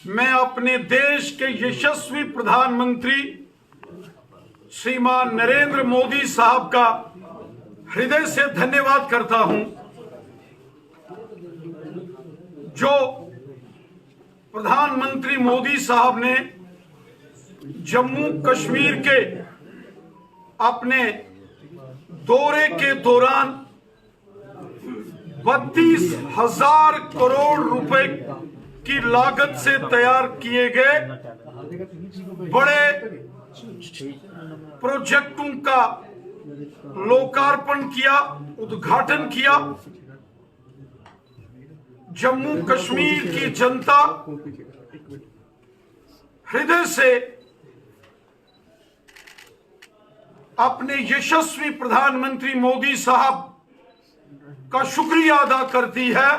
मैं अपने देश के यशस्वी प्रधानमंत्री श्रीमान नरेंद्र मोदी साहब का हृदय से धन्यवाद करता हूं, जो प्रधानमंत्री मोदी साहब ने जम्मू कश्मीर के अपने दौरे के दौरान 32,000 करोड़ रुपए की लागत से तैयार किए गए बड़े प्रोजेक्टों का लोकार्पण किया, उद्घाटन किया। जम्मू कश्मीर की जनता हृदय से अपने यशस्वी प्रधानमंत्री मोदी साहब का शुक्रिया अदा करती है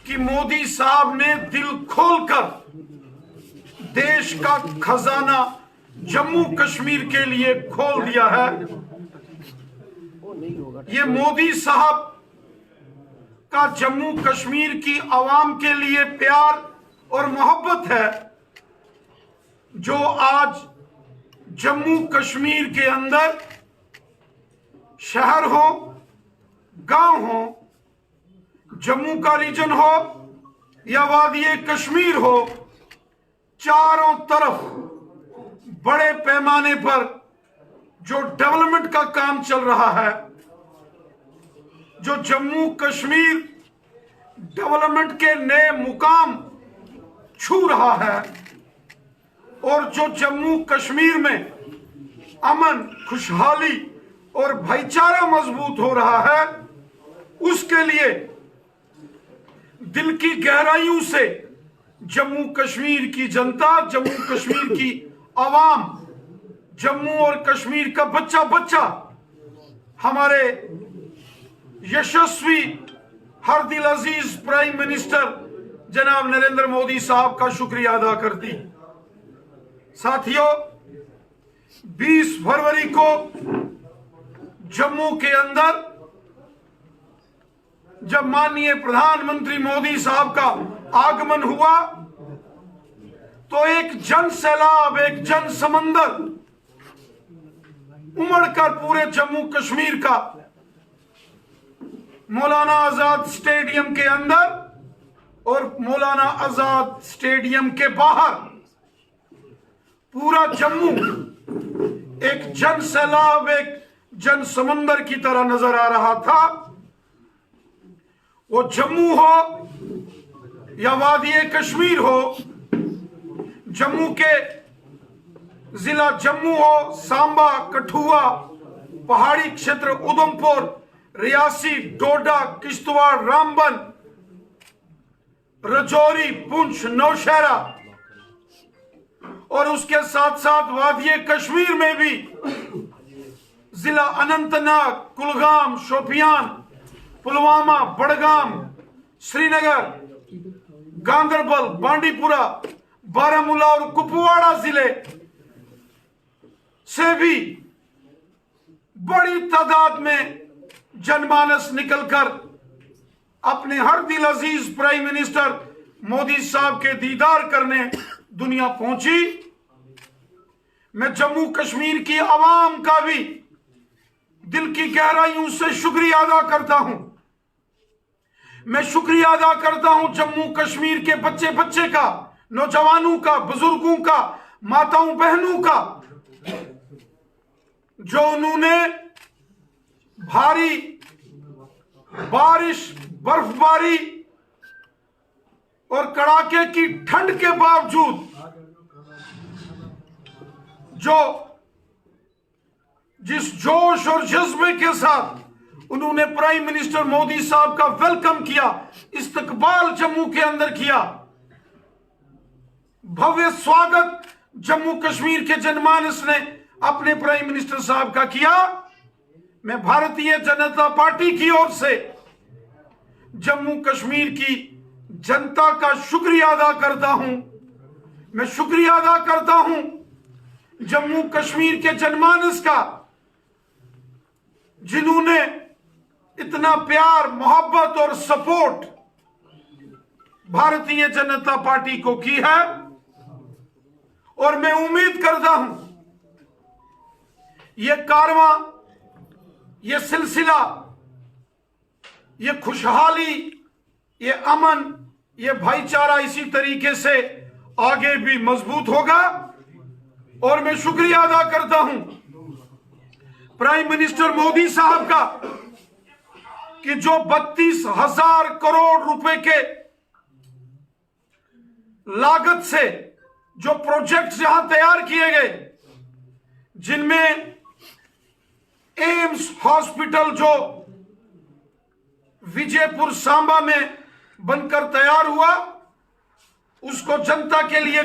कि मोदी साहब ने दिल खोलकर देश का खजाना जम्मू कश्मीर के लिए खोल दिया है। ये मोदी साहब का जम्मू कश्मीर की आवाम के लिए प्यार और मोहब्बत है, जो आज जम्मू कश्मीर के अंदर शहर हो, गांव हो, जम्मू का रीजन हो या वादी कश्मीर हो, चारों तरफ बड़े पैमाने पर जो डेवलपमेंट का काम चल रहा है, जो जम्मू कश्मीर डेवलपमेंट के नए मुकाम छू रहा है और जो जम्मू कश्मीर में अमन, खुशहाली और भाईचारा मजबूत हो रहा है, उसके लिए दिल की गहराइयों से जम्मू कश्मीर की जनता, जम्मू कश्मीर की आवाम, जम्मू और कश्मीर का बच्चा बच्चा हमारे यशस्वी हर दिल अजीज प्राइम मिनिस्टर जनाब नरेंद्र मोदी साहब का शुक्रिया अदा करती। साथियों, 20 फरवरी को जम्मू के अंदर जब माननीय प्रधानमंत्री मोदी साहब का आगमन हुआ तो एक जन सैलाब, एक जन समंदर उमड़कर पूरे जम्मू कश्मीर का मौलाना आजाद स्टेडियम के अंदर और मौलाना आजाद स्टेडियम के बाहर पूरा जम्मू एक जन सैलाब, एक जन समंदर की तरह नजर आ रहा था। वो जम्मू हो या वादी कश्मीर हो, जम्मू के जिला जम्मू हो, सांबा, कठुआ, पहाड़ी क्षेत्र उधमपुर, रियासी, डोडा, किश्तवाड़, रामबन, राजौरी, पुंछ, नौशहरा और उसके साथ साथ वादी कश्मीर में भी जिला अनंतनाग, कुलगाम, शोपियान, पुलवामा, बड़गाम, श्रीनगर, गांदरबल, बांडीपुरा, बारामूला और कुपवाड़ा जिले से भी बड़ी तादाद में जनमानस निकलकर अपने हर दिल अजीज प्राइम मिनिस्टर मोदी साहब के दीदार करने दुनिया पहुंची। मैं जम्मू कश्मीर की आवाम का भी दिल की गहराइयों से शुक्रिया अदा करता हूं। मैं शुक्रिया अदा करता हूं जम्मू कश्मीर के बच्चे बच्चे का, नौजवानों का, बुजुर्गों का, माताओं बहनों का, जो उन्होंने भारी बारिश, बर्फबारी और कड़ाके की ठंड के बावजूद जो जिस जोश और जज्बे के साथ उन्होंने प्राइम मिनिस्टर मोदी साहब का वेलकम किया, इस्तकबाल जम्मू के अंदर किया, भव्य स्वागत जम्मू कश्मीर के जनमानस ने अपने प्राइम मिनिस्टर साहब का किया। मैं भारतीय जनता पार्टी की ओर से जम्मू कश्मीर की जनता का शुक्रिया अदा करता हूं। मैं शुक्रिया अदा करता हूं जम्मू कश्मीर के जनमानस का, जिन्होंने इतना प्यार, मोहब्बत और सपोर्ट भारतीय जनता पार्टी को की है। और मैं उम्मीद करता हूं ये कारवां, ये सिलसिला, ये खुशहाली, ये अमन, ये भाईचारा इसी तरीके से आगे भी मजबूत होगा। और मैं शुक्रिया अदा करता हूं प्राइम मिनिस्टर मोदी साहब का कि जो 32,000 करोड़ रुपए के लागत से जो प्रोजेक्ट्स यहां तैयार किए गए, जिनमें एम्स हॉस्पिटल जो विजयपुर सांबा में बनकर तैयार हुआ, उसको जनता के लिए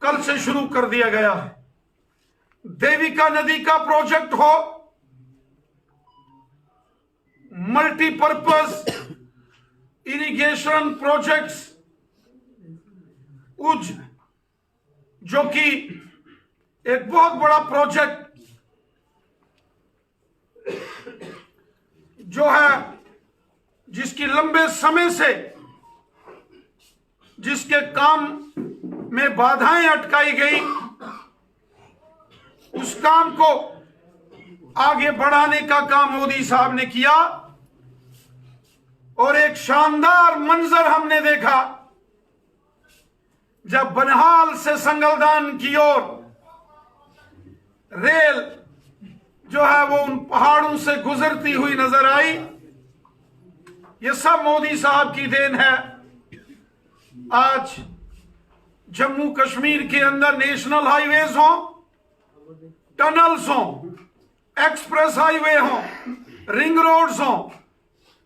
कल से शुरू कर दिया गया है। देविका नदी का प्रोजेक्ट हो, मल्टीपर्पज इरिगेशन प्रोजेक्ट्स, उज जो कि एक बहुत बड़ा प्रोजेक्ट जो है, जिसकी लंबे समय से जिसके काम में बाधाएं अटकाई गई, उस काम को आगे बढ़ाने का काम मोदी साहब ने किया। और एक शानदार मंजर हमने देखा जब बनहाल से संगलदान की ओर रेल जो है वो उन पहाड़ों से गुजरती हुई नजर आई। ये सब मोदी साहब की देन है। आज जम्मू कश्मीर के अंदर नेशनल हाईवेज हो, टनल्स हो, एक्सप्रेस हाईवे हो, रिंग रोड्स हो,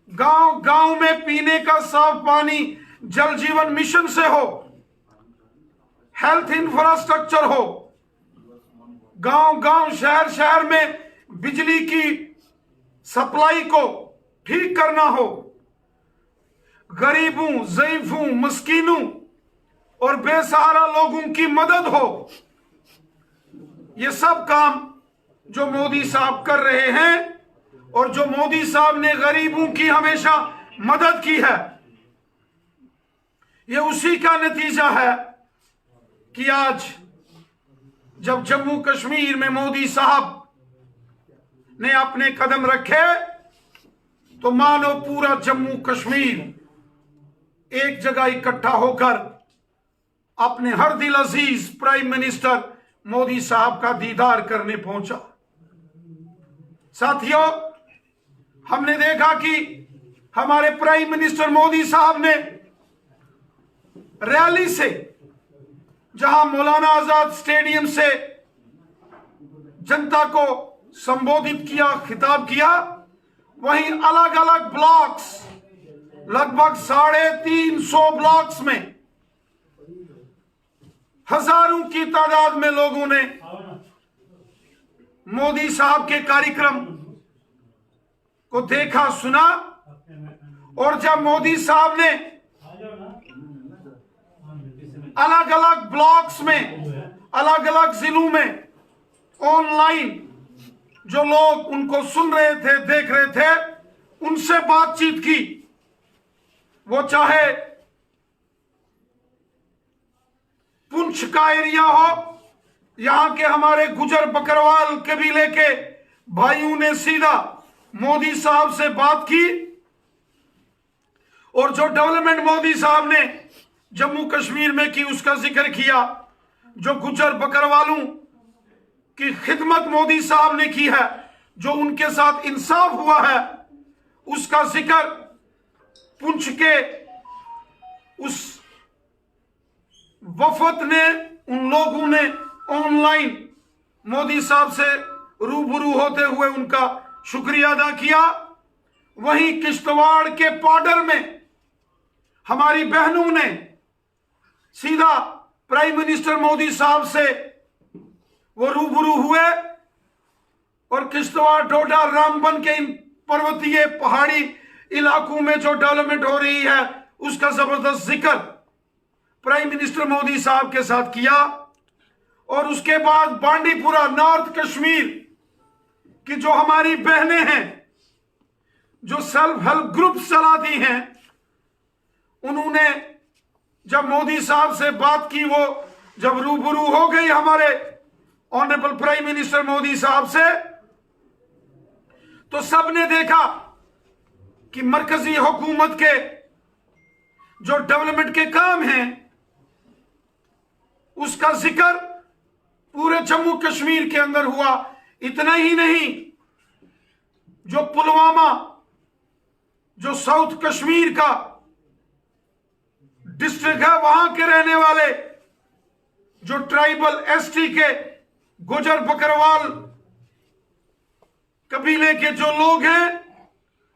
गांव गांव में पीने का साफ पानी जल जीवन मिशन से हो, हेल्थ इंफ्रास्ट्रक्चर हो, गांव गांव शहर शहर में बिजली की सप्लाई को ठीक करना हो, गरीबों, ज़ईफों, मस्कीनों और बेसहारा लोगों की मदद हो। ये सब काम जो मोदी साहब कर रहे हैं और जो मोदी साहब ने गरीबों की हमेशा मदद की है, ये उसी का नतीजा है कि आज जब जम्मू कश्मीर में मोदी साहब ने अपने कदम रखे तो मानो पूरा जम्मू कश्मीर एक जगह इकट्ठा होकर अपने हर दिल अजीज प्राइम मिनिस्टर मोदी साहब का दीदार करने पहुंचा। साथियों, हमने देखा कि हमारे प्राइम मिनिस्टर मोदी साहब ने रैली से, जहां मौलाना आजाद स्टेडियम से जनता को संबोधित किया, खिताब किया, वहीं अलग अलग ब्लॉक्स, लगभग 350 ब्लॉक्स में हजारों की तादाद में लोगों ने मोदी साहब के कार्यक्रम को देखा, सुना। और जब मोदी साहब ने अलग अलग ब्लॉक्स में, अलग अलग जिलों में ऑनलाइन जो लोग उनको सुन रहे थे, देख रहे थे, उनसे बातचीत की, वो चाहे पुंछ का एरिया हो, यहां के हमारे गुजर बकरवाल कबीले के भाइयों ने सीधा मोदी साहब से बात की। और जो डेवलपमेंट मोदी साहब ने जम्मू कश्मीर में की, उसका जिक्र किया। जो गुजर बकरवालों की खिदमत मोदी साहब ने की है, जो उनके साथ इंसाफ हुआ है, उसका जिक्र पुंछ के उस वफद ने, उन लोगों ने ऑनलाइन मोदी साहब से रूबरू होते हुए उनका शुक्रिया अदा किया। वहीं किश्तवाड़ के पाडर में हमारी बहनों ने सीधा प्राइम मिनिस्टर मोदी साहब से वो रूबरू हुए और किश्तवाड़, डोडा, रामबन के इन पर्वतीय पहाड़ी इलाकों में जो डेवलपमेंट हो रही है, उसका जबरदस्त जिक्र प्राइम मिनिस्टर मोदी साहब के साथ किया। और उसके बाद बांडीपुरा, नॉर्थ कश्मीर की जो हमारी बहनें हैं, जो सेल्फ हेल्प ग्रुप चलाती हैं, उन्होंने जब मोदी साहब से बात की, वो जब रूबरू हो गई हमारे ऑनरेबल प्राइम मिनिस्टर मोदी साहब से, तो सबने देखा कि मरकजी हुकूमत के जो डेवलपमेंट के काम हैं उसका जिक्र पूरे जम्मू कश्मीर के अंदर हुआ। इतना ही नहीं, जो पुलवामा, जो साउथ कश्मीर का डिस्ट्रिक्ट है, वहां के रहने वाले जो ट्राइबल एसटी के गुजर बकरवाल कबीले के जो लोग हैं,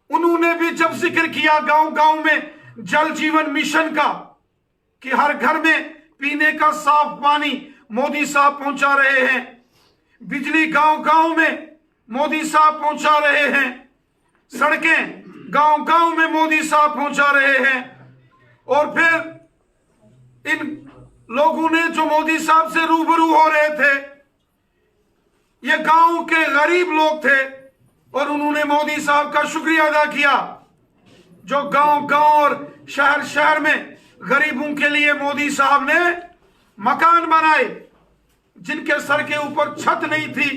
उन्होंने भी जब जिक्र किया गांव गांव में जल जीवन मिशन का, कि हर घर में पीने का साफ पानी मोदी साहब पहुंचा रहे हैं, बिजली गांव गांव में मोदी साहब पहुंचा रहे हैं, सड़कें गांव गांव में मोदी साहब पहुंचा रहे हैं। और फिर इन लोगों ने जो मोदी साहब से रूबरू हो रहे थे, ये गांव के गरीब लोग थे, और उन्होंने मोदी साहब का शुक्रिया अदा किया। जो गांव गांव और शहर शहर में गरीबों के लिए मोदी साहब ने मकान बनाए, जिनके सर के ऊपर छत नहीं थी,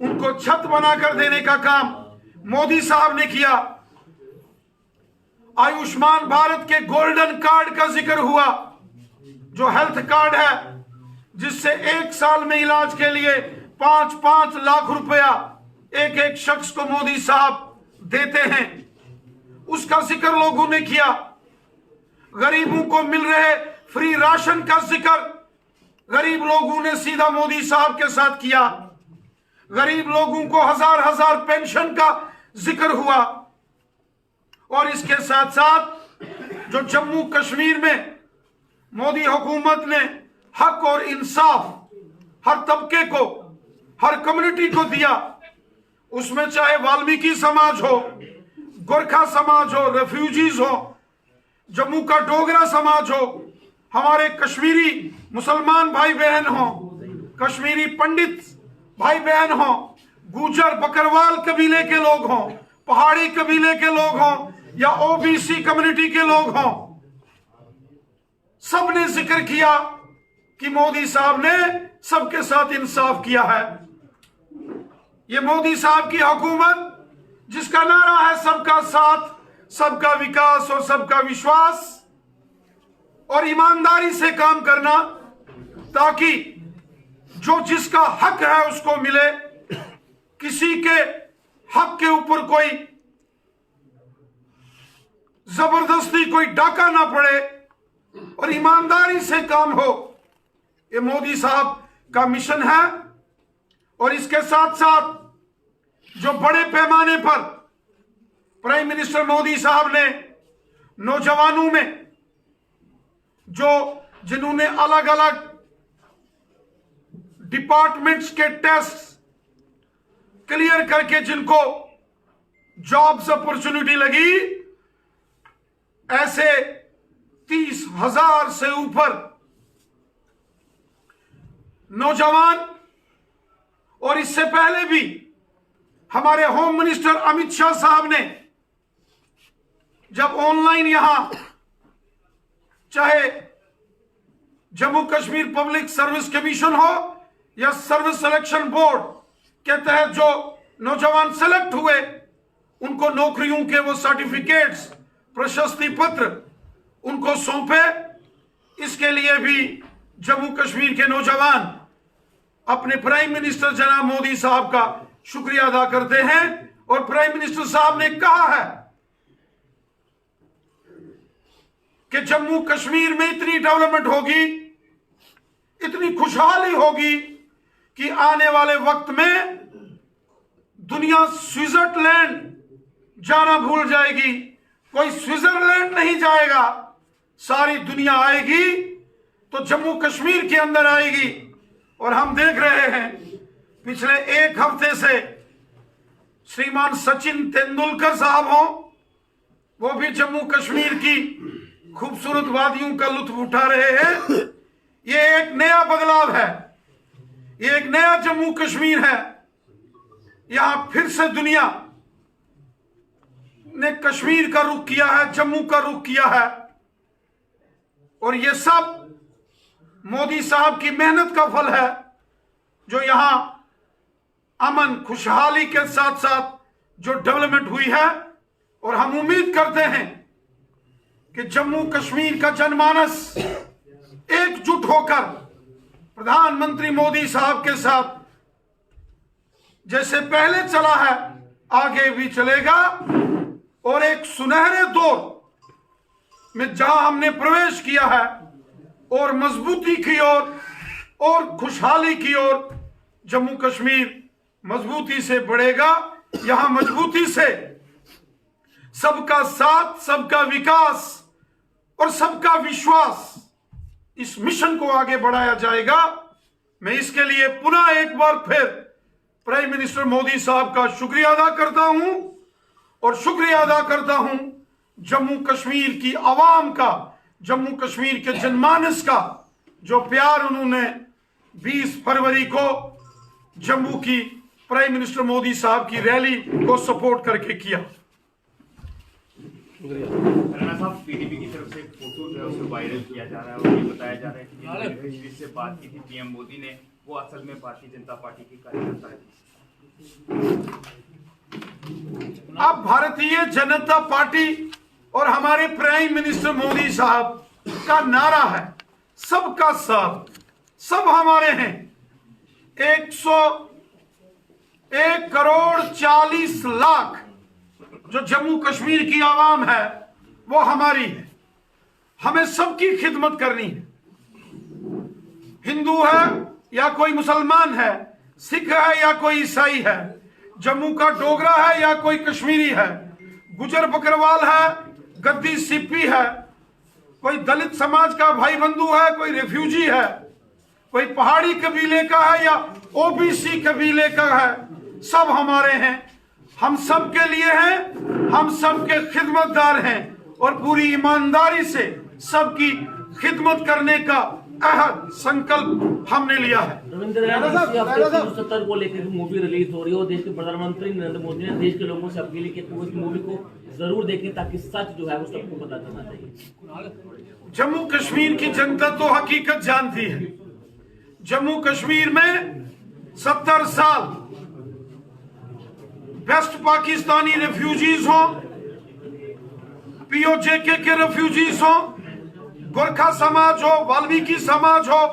उनको छत बनाकर देने का काम मोदी साहब ने किया। आयुष्मान भारत के गोल्डन कार्ड का जिक्र हुआ, जो हेल्थ कार्ड है, जिससे एक साल में इलाज के लिए 5-5 लाख रुपया एक एक शख्स को मोदी साहब देते हैं, उसका जिक्र लोगों ने किया। गरीबों को मिल रहे फ्री राशन का जिक्र गरीब लोगों ने सीधा मोदी साहब के साथ किया। गरीब लोगों को हजार हजार पेंशन का जिक्र हुआ। और इसके साथ साथ जो जम्मू कश्मीर में मोदी हुकूमत ने हक और इंसाफ हर तबके को, हर कम्युनिटी को दिया, उसमें चाहे वाल्मीकि समाज हो, गोरखा समाज हो, रेफ्यूजीज हो, जम्मू का डोगरा समाज हो, हमारे कश्मीरी मुसलमान भाई बहन हो, कश्मीरी पंडित भाई बहन हो, गुजर बकरवाल कबीले के लोग हों, पहाड़ी कबीले के लोग हों, या ओबीसी कम्युनिटी के लोग हों, सबने जिक्र किया कि मोदी साहब ने सबके साथ इंसाफ किया है। ये मोदी साहब की हुकूमत, जिसका नारा है सबका साथ, सबका विकास और सबका विश्वास, और ईमानदारी से काम करना, ताकि जो जिसका हक है उसको मिले, किसी के हक के ऊपर कोई जबरदस्ती, कोई डाका ना पड़े, और ईमानदारी से काम हो। ये मोदी साहब का मिशन है। और इसके साथ साथ जो बड़े पैमाने पर प्राइम मिनिस्टर मोदी साहब ने नौजवानों में, जो जिन्होंने अलग अलग डिपार्टमेंट्स के टेस्ट क्लियर करके जिनको जॉब्स अपॉर्चुनिटी लगी, ऐसे 30,000 से ऊपर नौजवान, और इससे पहले भी हमारे होम मिनिस्टर अमित शाह साहब ने जब ऑनलाइन यहां, चाहे Jammu Kashmir public service commission हो या सर्विस सिलेक्शन बोर्ड के तहत जो नौजवान सेलेक्ट हुए, उनको नौकरियों के वो सर्टिफिकेट्स, प्रशस्ति पत्र उनको सौंपे। इसके लिए भी जम्मू कश्मीर के नौजवान अपने प्राइम मिनिस्टर जनाब मोदी साहब का शुक्रिया अदा करते हैं। और प्राइम मिनिस्टर साहब ने कहा है कि जम्मू कश्मीर में इतनी डेवलपमेंट होगी, इतनी खुशहाली होगी, कि आने वाले वक्त में दुनिया स्विट्जरलैंड जाना भूल जाएगी। कोई स्विट्जरलैंड नहीं जाएगा, सारी दुनिया आएगी तो जम्मू कश्मीर के अंदर आएगी। और हम देख रहे हैं पिछले एक हफ्ते से श्रीमान सचिन तेंदुलकर साहब हों, वो भी जम्मू कश्मीर की खूबसूरत वादियों का लुत्फ उठा रहे हैं। ये एक नया बदलाव है, ये एक नया जम्मू कश्मीर है। यहां फिर से दुनिया ने कश्मीर का रुख किया है, जम्मू का रुख किया है। और ये सब मोदी साहब की मेहनत का फल है, जो यहां अमन खुशहाली के साथ साथ जो डेवलपमेंट हुई है। और हम उम्मीद करते हैं कि जम्मू कश्मीर का जनमानस एकजुट होकर प्रधानमंत्री मोदी साहब के साथ जैसे पहले चला है आगे भी चलेगा। और एक सुनहरे दौर में जहां हमने प्रवेश किया है और मजबूती की ओर और खुशहाली की ओर जम्मू कश्मीर मजबूती से बढ़ेगा। यहां मजबूती से सबका साथ, सबका विकास और सबका विश्वास, इस मिशन को आगे बढ़ाया जाएगा। मैं इसके लिए पुनः एक बार फिर प्राइम मिनिस्टर मोदी साहब का शुक्रिया अदा करता हूं और शुक्रिया अदा करता हूं जम्मू कश्मीर की आवाम का, जम्मू कश्मीर के जनमानस का, जो प्यार उन्होंने 20 फरवरी को जम्मू की प्राइम मिनिस्टर मोदी साहब की रैली को सपोर्ट करके किया। राणा साहब, पीडीपी की तरफ से एक फोटो जो है उसे वायरल किया जा रहा है और ये बताया जा रहा है कि जिससे बात की थी पीएम मोदी ने, वो असल में भारतीय जनता पार्टी के कार्यकर्ता है। अब भारतीय जनता पार्टी और हमारे प्राइम मिनिस्टर मोदी साहब का नारा है सबका साथ, सब हमारे हैं। 101 करोड़ 40 लाख जो जम्मू कश्मीर की आवाम है वो हमारी है। हमें सबकी खिदमत करनी है। हिंदू है या कोई मुसलमान है, सिख है या कोई ईसाई है, जम्मू का डोगरा है या कोई कश्मीरी है, गुजर बकरवाल है, गद्दी सिप्पी है, कोई दलित समाज का भाई बंधु है, कोई रेफ्यूजी है, कोई पहाड़ी कबीले का है या ओबीसी कबीले का है, सब हमारे हैं। हम सब के लिए हैं, हम सबके खिदमतदार हैं और पूरी ईमानदारी से सबकी खिदमत करने का अहद संकल्प हमने लिया है। रविंद्र 70 को लेकर मूवी रिलीज हो रही है और देश के प्रधानमंत्री नरेंद्र मोदी ने देश के लोगों से अपील की कि इस मूवी को जरूर देखें ताकि सच जो है वो सबको पता चलना चाहिए। जम्मू कश्मीर की जनता तो हकीकत जानती है। जम्मू कश्मीर में 70 साल वेस्ट पाकिस्तानी रेफ्यूजीज हो, पीओजेके के रेफ्यूजीज हो, गोरखा समाज हो, वाल्मीकि समाज हो,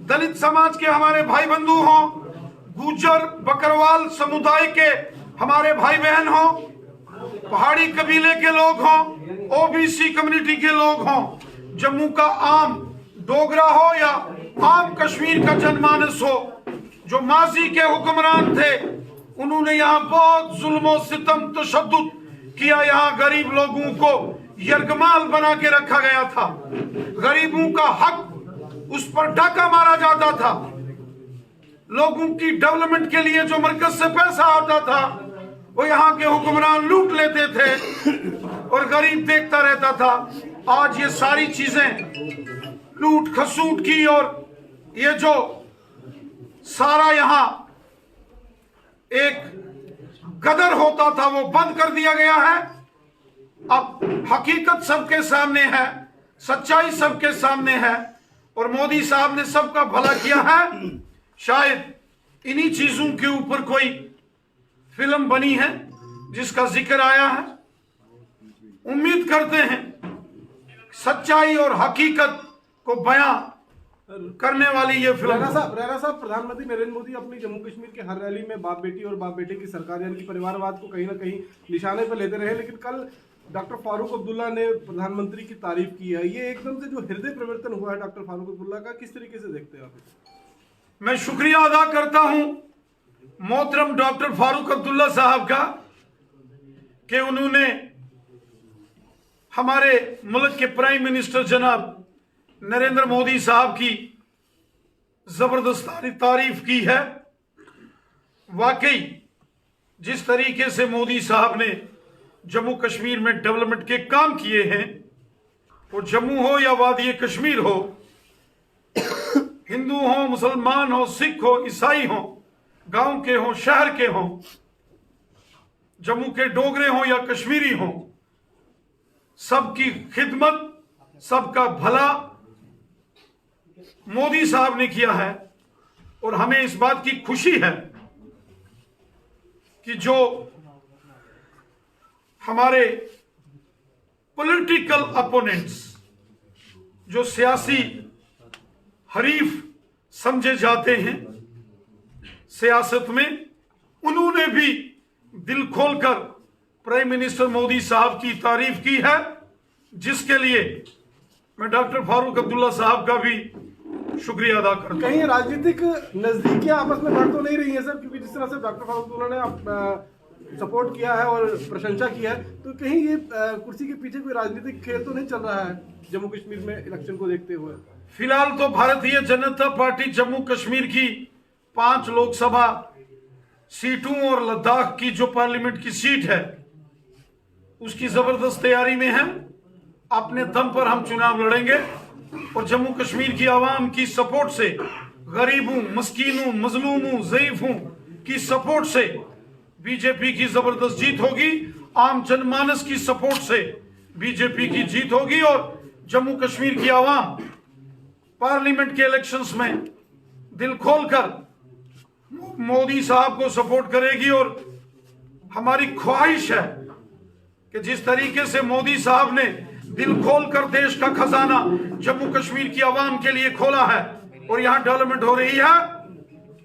दलित समाज के हमारे भाई बंधु हो, गुजर बकरवाल समुदाय के हमारे भाई बहन हो, पहाड़ी कबीले के लोग हो, ओबीसी कम्युनिटी के लोग हो, जम्मू का आम डोगरा हो या आम कश्मीर का जनमानस हो, जो माजी के हुक्मरान थे उन्होंने यहाँ बहुत जुल्म सितम तशद्दुद किया। यहाँ गरीब लोगों को यरगमाल बना के रखा गया था, गरीबों का हक उस पर डाका मारा जाता था, लोगों की डेवलपमेंट के लिए जो मरकज से पैसा आता था वो यहाँ के हुक्मरान लूट लेते थे और गरीब देखता रहता था। आज ये सारी चीजें लूट खसूट की और ये जो सारा यहाँ एक गदर होता था वो बंद कर दिया गया है। अब हकीकत सबके सामने है, सच्चाई सबके सामने है और मोदी साहब ने सबका भला किया है। शायद इन्हीं चीजों के ऊपर कोई फिल्म बनी है जिसका जिक्र आया है। उम्मीद करते हैं सच्चाई और हकीकत को बयां करने वाली ये फिल्म। राणा साहब, प्रधानमंत्री नरेंद्र मोदी अपनी जम्मू कश्मीर के हर रैली में बाप बेटी और बाप बेटे की सरकार यानी कि परिवारवाद को कहीं ना कहीं निशाने पर लेते रहे, लेकिन कल डॉक्टर फारूक अब्दुल्ला ने प्रधानमंत्री की तारीफ की है। ये एकदम से जो हृदय परिवर्तन हुआ है डॉक्टर फारूक अब्दुल्ला का, किस तरीके से देखते हैं आप? मैं शुक्रिया अदा करता हूं मोहतरम डॉक्टर फारूक अब्दुल्ला साहब का कि उन्होंने हमारे मुल्क के प्राइम मिनिस्टर जनाब नरेंद्र मोदी साहब की जबरदस्त तारीफ की है। वाकई जिस तरीके से मोदी साहब ने जम्मू कश्मीर में डेवलपमेंट के काम किए हैं, वो जम्मू हो या वादी कश्मीर हो, हिंदू हो, मुसलमान हो, सिख हो, ईसाई हो, गांव के हो, शहर के हो, जम्मू के डोगरे हो या कश्मीरी हो, सबकी खिदमत, सबका भला, मोदी साहब ने किया है, और हमें इस बात की खुशी है कि जो हमारे पॉलिटिकल अपोनेंट्स, जो सियासी हरीफ समझे जाते हैं सियासत में, उन्होंने भी दिल खोलकर प्राइम मिनिस्टर मोदी साहब की तारीफ की है, जिसके लिए मैं डॉक्टर फारूक अब्दुल्ला साहब का भी शुक्रिया अदा करता हूं। कहीं राजनीतिक नजदीकियां आपस में बढ़ तो नहीं रही हैं सर, क्योंकि जिस तरह से डॉक्टर फारूक अब्दुल्ला ने सपोर्ट किया है और प्रशंसा की है, तो कहीं ये कुर्सी के पीछे कोई राजनीतिक खेल तो नहीं चल रहा है जम्मू कश्मीर में इलेक्शन को देखते हुए? फिलहाल तो भारतीय जनता पार्टी जम्मू कश्मीर की 5 लोकसभा सीटों और लद्दाख की जो पार्लियामेंट की सीट है उसकी जबरदस्त तैयारी में है। अपने दम पर हम चुनाव लड़ेंगे और जम्मू कश्मीर की आवाम की सपोर्ट से, गरीबों, मस्कीनों, मजलूमों, ज़ईफों की सपोर्ट से बीजेपी की जबरदस्त जीत होगी। आम जनमानस की सपोर्ट से बीजेपी की जीत होगी और जम्मू कश्मीर की आवाम पार्लियामेंट के इलेक्शंस में दिल खोलकर मोदी साहब को सपोर्ट करेगी। और हमारी ख्वाहिश है कि जिस तरीके से मोदी साहब ने दिल खोलकर देश का खजाना जम्मू कश्मीर की आवाम के लिए खोला है और यहां डेवलपमेंट हो रही है,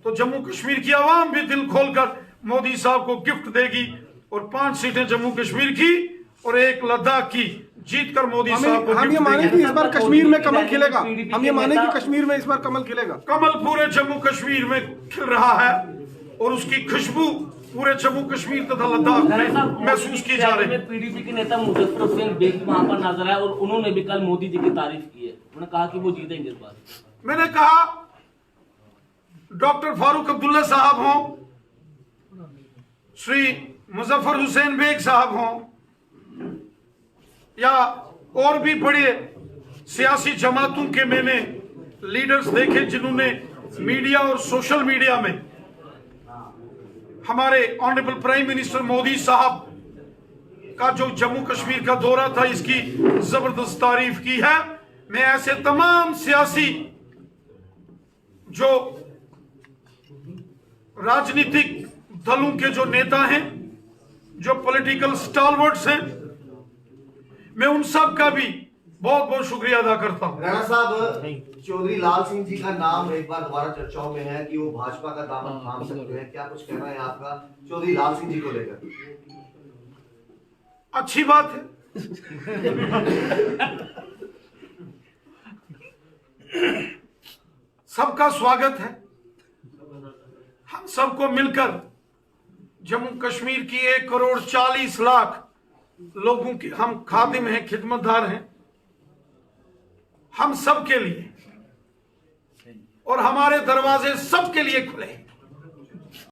तो जम्मू कश्मीर की आवाम भी दिल खोलकर मोदी साहब को गिफ्ट देगी और 5 सीटें जम्मू कश्मीर की और 1 लद्दाख की जीत कर मोदी साहब को हम ये माने कि इस बार कश्मीर में कमल खिलेगा, हम ये माने कि कश्मीर में इस बार कमल खिलेगा। कमल पूरे जम्मू कश्मीर में खिल रहा है और उसकी खुशबू पूरे जम्मू कश्मीर तथा लद्दाख में महसूस की जा रही है। पीडीपी के नेता मुजफ्फर हुसैन बेग वहां पर नजर आए और उन्होंने भी कल मोदी जी की तारीफ की है। उन्होंने कहा कि वो जीतेंगे इस बार। मैंने कहा डॉक्टर फारूक अब्दुल्ला साहब हों, श्री मुजफ्फर हुसैन बेग साहब हों, या और भी बड़े सियासी जमातों के मैंने लीडर्स देखे जिन्होंने मीडिया और सोशल मीडिया में हमारे ऑनरेबल प्राइम मिनिस्टर मोदी साहब का जो जम्मू कश्मीर का दौरा था इसकी जबरदस्त तारीफ की है। मैं ऐसे तमाम सियासी जो राजनीतिक दलों के जो नेता हैं, जो पॉलिटिकल स्टॉलवर्ड्स हैं, मैं उन सब का भी बहुत बहुत शुक्रिया अदा करता हूं। राणा साहब, चौधरी लाल सिंह जी का नाम एक बार दोबारा चर्चाओं में है कि वो भाजपा का दामन थाम सकते हैं, क्या कुछ कहना है आपका चौधरी लाल सिंह जी को लेकर? अच्छी बात है। सबका स्वागत है। हम सबको मिलकर जम्मू कश्मीर की 1 करोड़ 40 लाख लोगों के हम खादिम हैं, खिदमतदार हैं, हम सब के लिए, और हमारे दरवाजे सबके लिए खुले हैं।